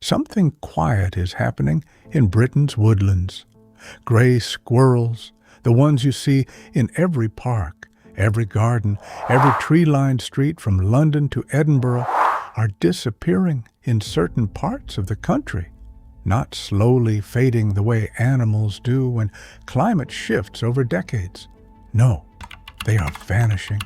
Something quiet is happening in Britain's woodlands. Gray squirrels, the ones you see in every park, every garden, every tree-lined street from London to Edinburgh, are disappearing in certain parts of the country, not slowly fading the way animals do when climate shifts over decades. No, they are vanishing.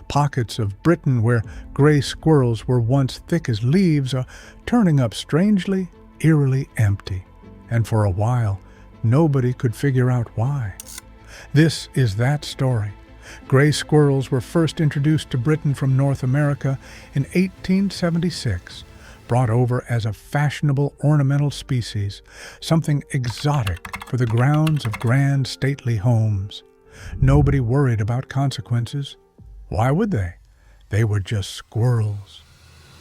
Pockets of Britain where gray squirrels were once thick as leaves are turning up strangely, eerily empty. And for a while, nobody could figure out why. This is that story. Gray squirrels were first introduced to Britain from North America in 1876, brought over as a fashionable ornamental species, something exotic for the grounds of grand stately homes. Nobody worried about consequences. Why would they? They were just squirrels.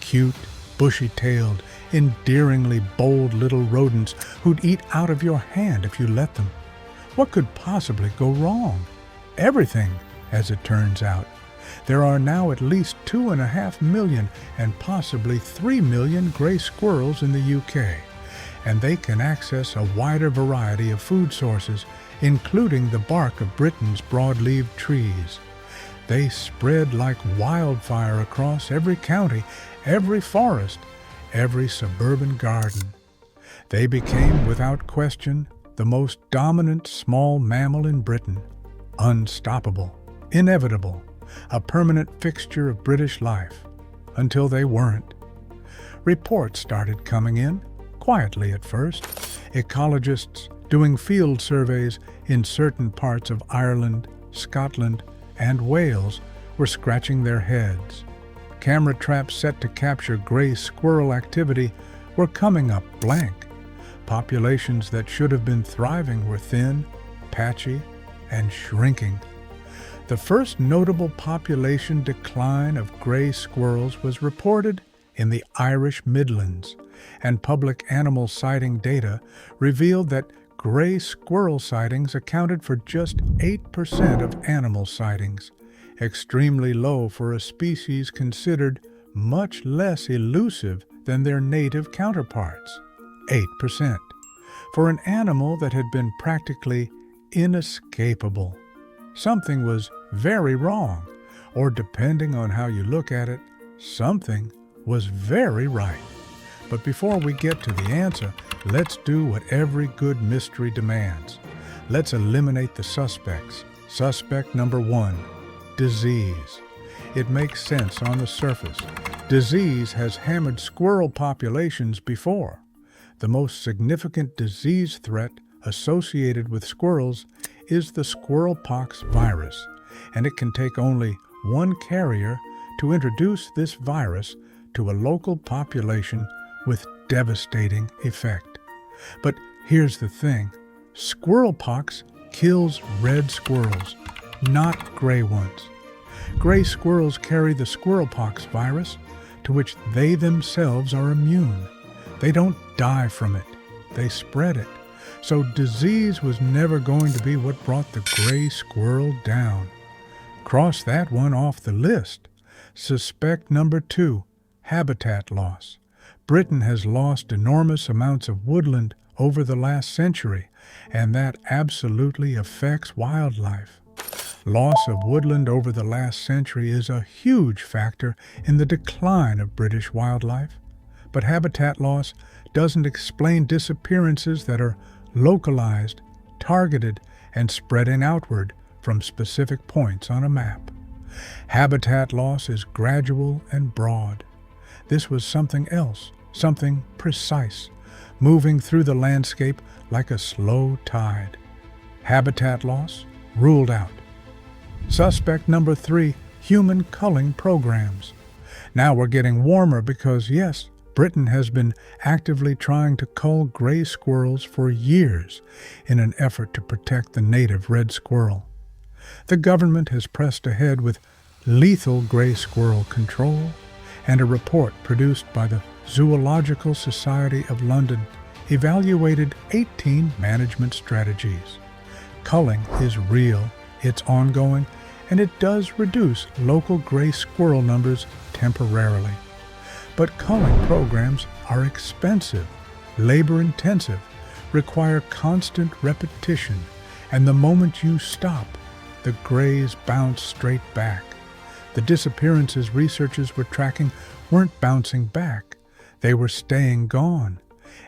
Cute, bushy-tailed, endearingly bold little rodents who'd eat out of your hand if you let them. What could possibly go wrong? Everything, as it turns out. There are now at least 2.5 million and possibly 3 million gray squirrels in the UK, and they can access a wider variety of food sources, including the bark of Britain's broad-leaved trees. They spread like wildfire across every county, every forest, every suburban garden. They became, without question, the most dominant small mammal in Britain. Unstoppable, inevitable, a permanent fixture of British life, until they weren't. Reports started coming in, quietly at first. Ecologists doing field surveys in certain parts of Ireland, Scotland, and Wales were scratching their heads. Camera traps set to capture gray squirrel activity were coming up blank. Populations that should have been thriving were thin, patchy, and shrinking. The first notable population decline of gray squirrels was reported in the Irish Midlands, and public animal sighting data revealed that gray squirrel sightings accounted for just 8% of animal sightings, extremely low for a species considered much less elusive than their native counterparts. 8%. For an animal that had been practically inescapable. Something was very wrong, or depending on how you look at it, something was very right. But before we get to the answer, let's do what every good mystery demands. Let's eliminate the suspects. Suspect number 1, disease. It makes sense on the surface. Disease has hammered squirrel populations before. The most significant disease threat associated with squirrels is the squirrelpox virus, and it can take only one carrier to introduce this virus to a local population with devastating effect. But here's the thing, squirrelpox kills red squirrels, not gray ones. Gray squirrels carry the squirrelpox virus, to which they themselves are immune. They don't die from it, they spread it. So disease was never going to be what brought the gray squirrel down. Cross that one off the list. Suspect number 2, habitat loss. Britain has lost enormous amounts of woodland over the last century, and that absolutely affects wildlife. Loss of woodland over the last century is a huge factor in the decline of British wildlife. But habitat loss doesn't explain disappearances that are localized, targeted, and spreading outward from specific points on a map. Habitat loss is gradual and broad. This was something else, something precise, moving through the landscape like a slow tide. Habitat loss ruled out. Suspect number 3, human culling programs. Now we're getting warmer because, yes, Britain has been actively trying to cull gray squirrels for years in an effort to protect the native red squirrel. The government has pressed ahead with lethal gray squirrel control, and a report produced by the Zoological Society of London evaluated 18 management strategies. Culling is real, it's ongoing, and it does reduce local gray squirrel numbers temporarily. But culling programs are expensive, labor-intensive, require constant repetition, and the moment you stop, the grays bounce straight back. The disappearances researchers were tracking weren't bouncing back. They were staying gone,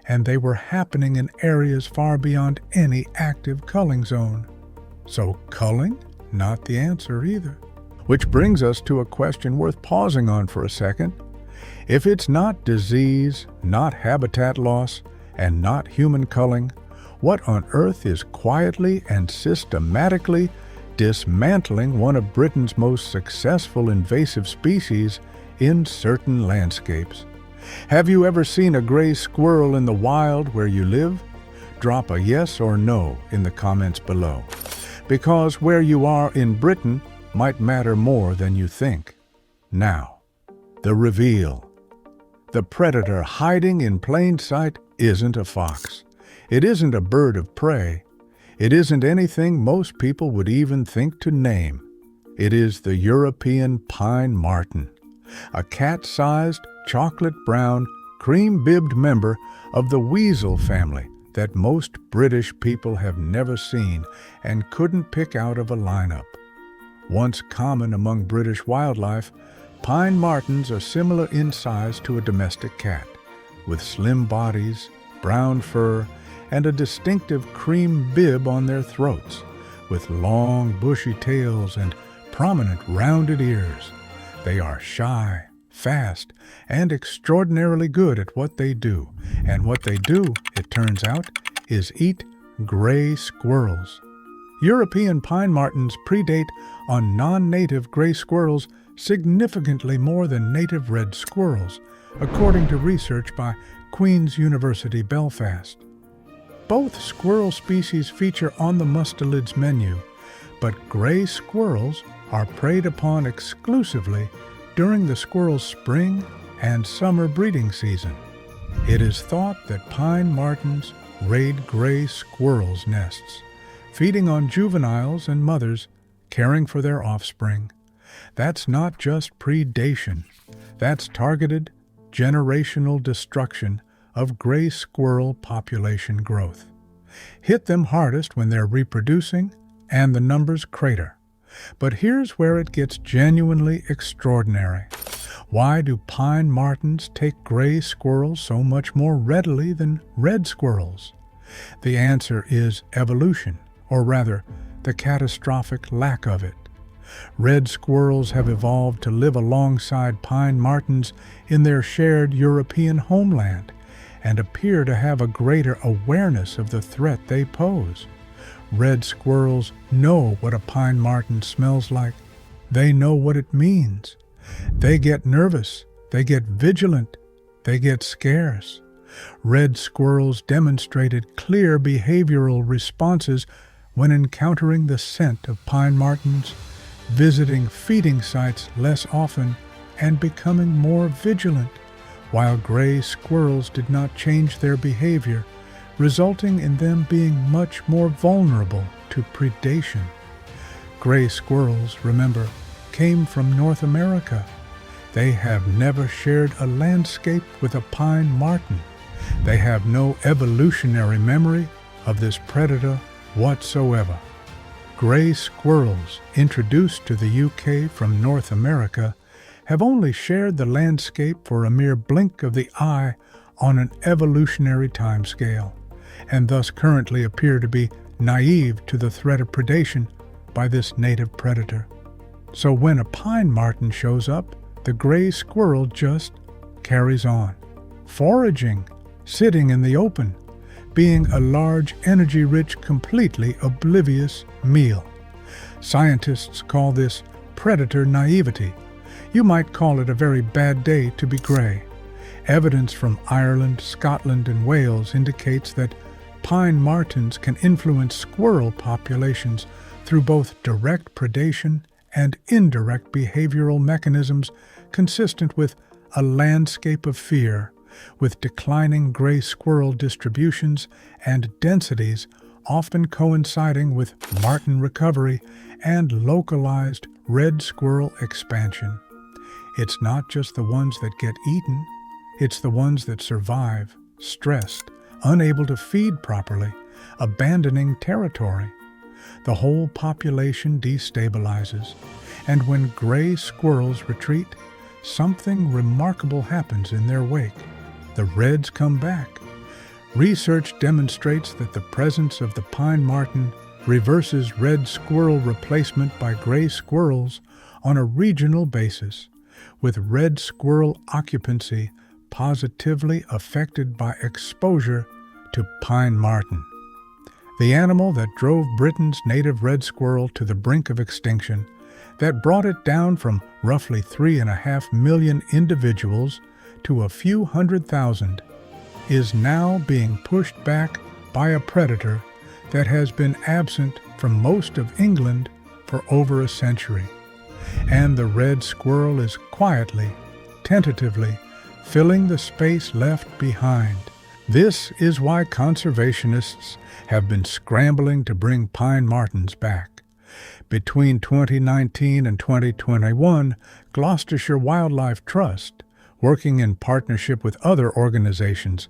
and they were happening in areas far beyond any active culling zone. So culling? Not the answer either. Which brings us to a question worth pausing on for a second. If it's not disease, not habitat loss, and not human culling, what on earth is quietly and systematically dismantling one of Britain's most successful invasive species in certain landscapes? Have you ever seen a gray squirrel in the wild where you live? Drop a yes or no in the comments below, because where you are in Britain might matter more than you think. Now, the reveal. The predator hiding in plain sight isn't a fox. It isn't a bird of prey. It isn't anything most people would even think to name. It is the European pine marten, a cat-sized, chocolate-brown, cream-bibbed member of the weasel family that most British people have never seen and couldn't pick out of a lineup. Once common among British wildlife, pine martens are similar in size to a domestic cat, with slim bodies, brown fur, and a distinctive cream bib on their throats, with long bushy tails and prominent rounded ears. They are shy, fast, and extraordinarily good at what they do. And what they do, it turns out, is eat gray squirrels. European pine martens predate on non-native gray squirrels significantly more than native red squirrels, according to research by Queen's University Belfast. Both squirrel species feature on the mustelid's menu, but gray squirrels are preyed upon exclusively during the squirrel's spring and summer breeding season. It is thought that pine martens raid gray squirrels' nests, feeding on juveniles and mothers caring for their offspring. That's not just predation. That's targeted, generational destruction of gray squirrel population growth. Hit them hardest when they're reproducing and the numbers crater. But here's where it gets genuinely extraordinary. Why do pine martens take gray squirrels so much more readily than red squirrels? The answer is evolution, or rather, the catastrophic lack of it. Red squirrels have evolved to live alongside pine martens in their shared European homeland and appear to have a greater awareness of the threat they pose. Red squirrels know what a pine marten smells like. They know what it means. They get nervous. They get vigilant. They get scarce. Red squirrels demonstrated clear behavioral responses when encountering the scent of pine martens, visiting feeding sites less often, and becoming more vigilant, while gray squirrels did not change their behavior, resulting in them being much more vulnerable to predation. Gray squirrels, remember, came from North America. They have never shared a landscape with a pine marten. They have no evolutionary memory of this predator whatsoever. Gray squirrels, introduced to the UK from North America, have only shared the landscape for a mere blink of the eye on an evolutionary timescale, and thus currently appear to be naive to the threat of predation by this native predator. So when a pine marten shows up, the gray squirrel just carries on, foraging, sitting in the open, being a large, energy-rich, completely oblivious meal. Scientists call this predator naivety. You might call it a very bad day to be gray. Evidence from Ireland, Scotland, and Wales indicates that pine martens can influence squirrel populations through both direct predation and indirect behavioral mechanisms consistent with a landscape of fear, with declining gray squirrel distributions and densities often coinciding with marten recovery and localized red squirrel expansion. It's not just the ones that get eaten, It's the ones that survive, stressed, unable to feed properly, abandoning territory. The whole population destabilizes, and when gray squirrels retreat, something remarkable happens in their wake. The reds come back. Research demonstrates that the presence of the pine marten reverses red squirrel replacement by gray squirrels on a regional basis, with red squirrel occupancy positively affected by exposure to pine marten. The animal that drove Britain's native red squirrel to the brink of extinction, that brought it down from roughly 3.5 million individuals to a few 100,000, is now being pushed back by a predator that has been absent from most of England for over a century. And the red squirrel is quietly, tentatively, filling the space left behind. This is why conservationists have been scrambling to bring pine martens back. Between 2019 and 2021, Gloucestershire Wildlife Trust, working in partnership with other organizations,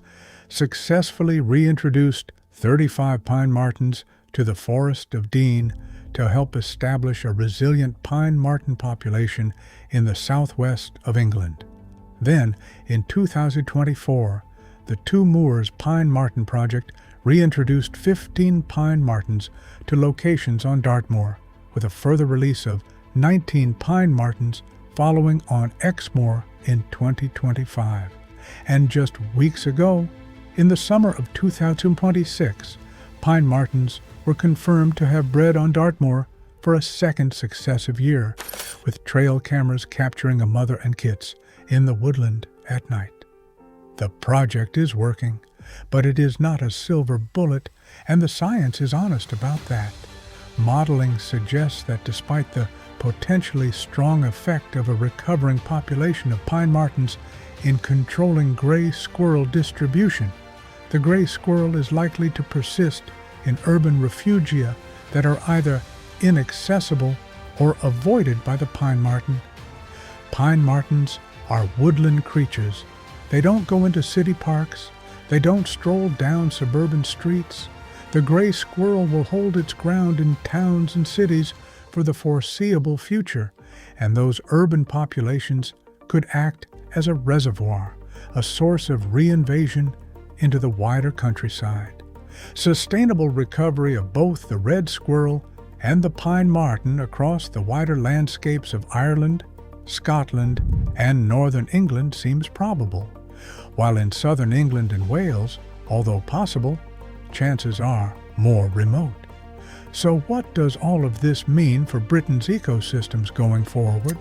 successfully reintroduced 35 pine martens to the Forest of Dean to help establish a resilient pine marten population in the southwest of England. Then, in 2024, the Two Moors Pine Marten Project reintroduced 15 pine martens to locations on Dartmoor, with a further release of 19 pine martens following on Exmoor in 2025. And just weeks ago, in the summer of 2026, pine martens were confirmed to have bred on Dartmoor for a second successive year, with trail cameras capturing a mother and kits in the woodland at night. The project is working, but it is not a silver bullet, and the science is honest about that. Modeling suggests that despite the potentially strong effect of a recovering population of pine martens in controlling gray squirrel distribution, the gray squirrel is likely to persist in urban refugia that are either inaccessible or avoided by the pine marten. Pine martens are woodland creatures. They don't go into city parks. They don't stroll down suburban streets. The gray squirrel will hold its ground in towns and cities for the foreseeable future, and those urban populations could act as a reservoir, a source of reinvasion into the wider countryside. Sustainable recovery of both the red squirrel and the pine marten across the wider landscapes of Ireland, Scotland, and northern England seems probable, while in southern England and Wales, although possible, chances are more remote. So what does all of this mean for Britain's ecosystems going forward?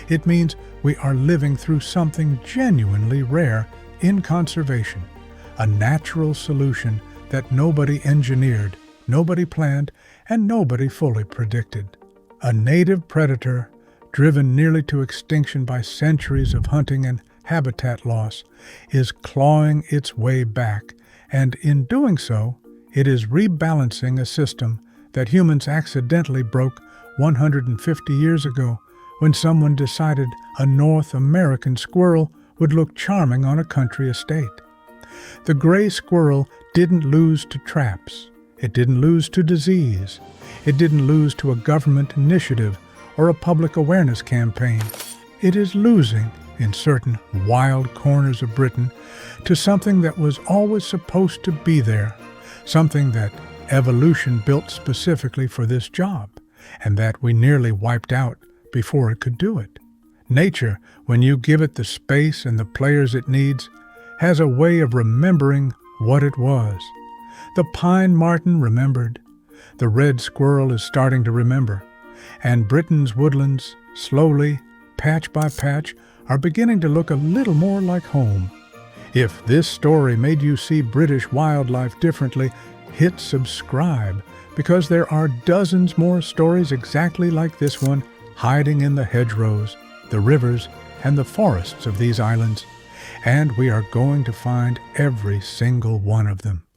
It means we are living through something genuinely rare in conservation, a natural solution that nobody engineered, nobody planned, and nobody fully predicted. A native predator, driven nearly to extinction by centuries of hunting and habitat loss, is clawing its way back, and in doing so, it is rebalancing a system that humans accidentally broke 150 years ago when someone decided a North American squirrel would look charming on a country estate. The gray squirrel didn't lose to traps. It didn't lose to disease. It didn't lose to a government initiative or a public awareness campaign. It is losing, in certain wild corners of Britain, to something that was always supposed to be there, something that evolution built specifically for this job, and that we nearly wiped out before it could do it. Nature, when you give it the space and the players it needs, has a way of remembering what it was. The pine marten remembered. The red squirrel is starting to remember. And Britain's woodlands, slowly, patch by patch, are beginning to look a little more like home. If this story made you see British wildlife differently, hit subscribe, because there are dozens more stories exactly like this one hiding in the hedgerows, the rivers, and the forests of these islands. And we are going to find every single one of them.